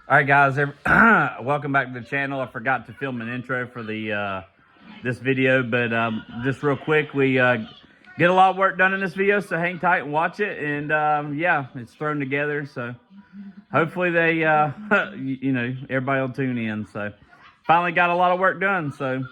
All right, guys, welcome back to the channel. I forgot to film an intro for the this video, but just real quick, we get a lot of work done in this video, so hang tight and watch it. And yeah, it's thrown together, so hopefully they, you know, everybody will tune in. So finally got a lot of work done. So.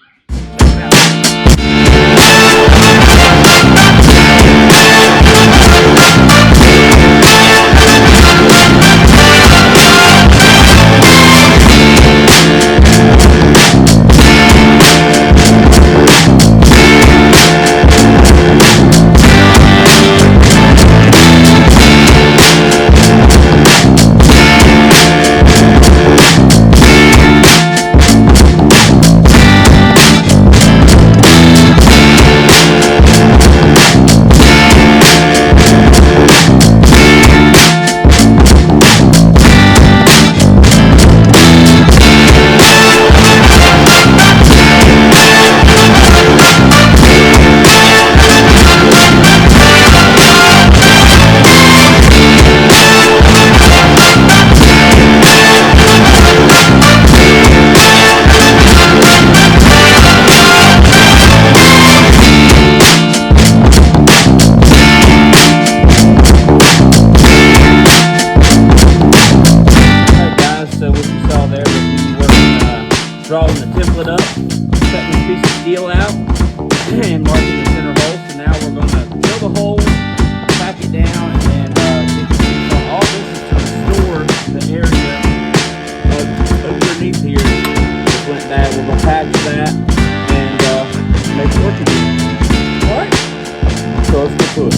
Drawing the template up, cutting this piece of steel out, and marking the center hole. So now we're going to drill the hole, pack it down, and then so all this is to restore the area underneath here that went bad. We're going to patch that and make it work again. Alright, so let's get to it.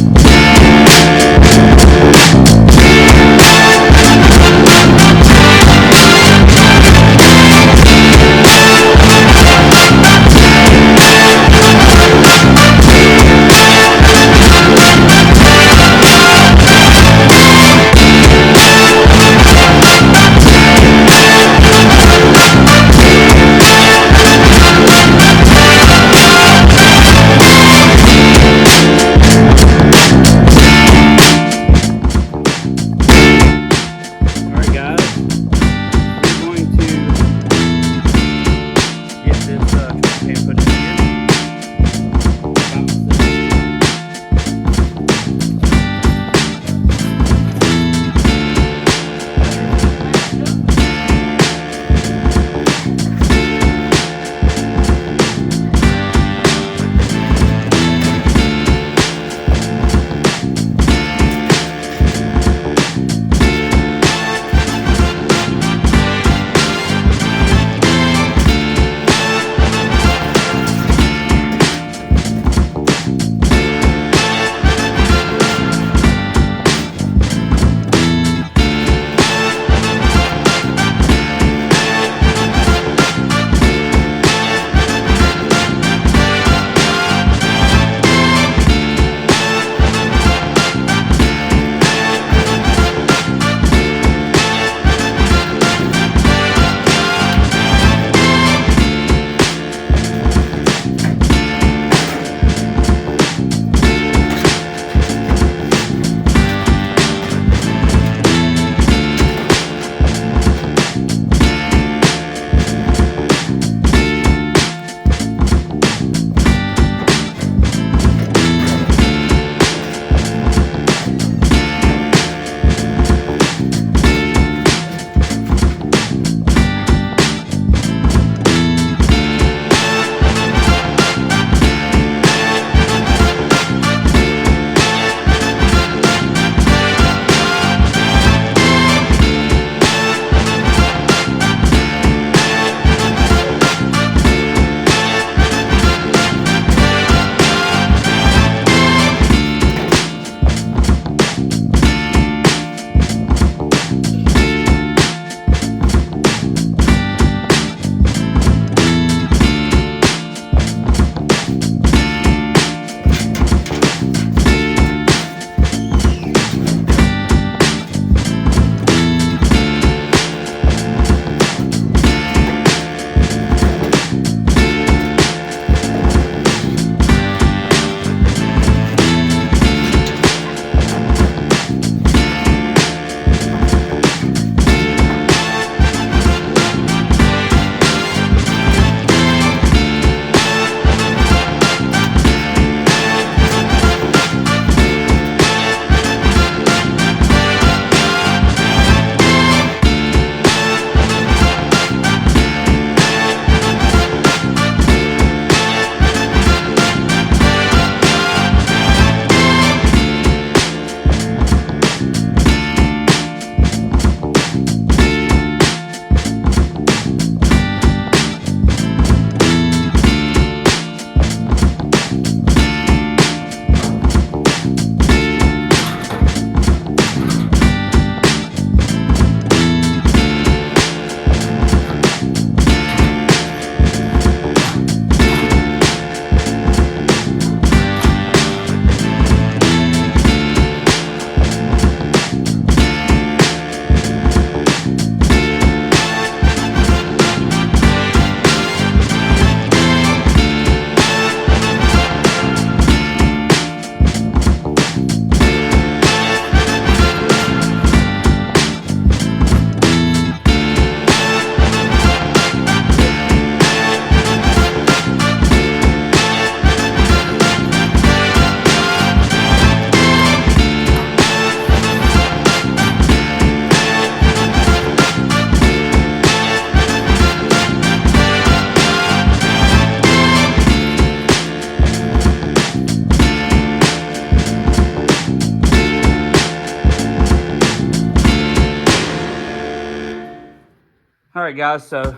All right, guys, so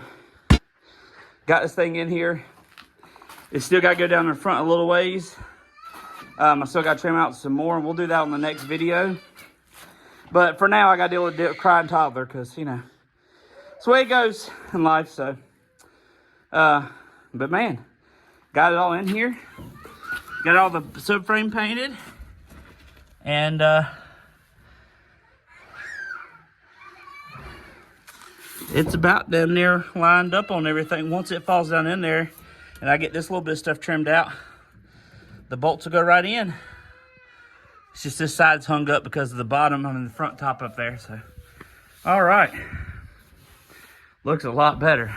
got this thing in here. It's still got to go down in the front a little ways. I still got to trim out some more, and we'll do that on the next video. But for now, I got to deal with a crying toddler because, you know, it's the way it goes in life. So, but man, got it all in here. Got all the subframe painted. And, it's about damn near lined up on everything. Once it falls down in there and I get this little bit of stuff trimmed out, the bolts will go right in. It's just this side's hung up because of the bottom and the front top up there. So, all right. Looks a lot better.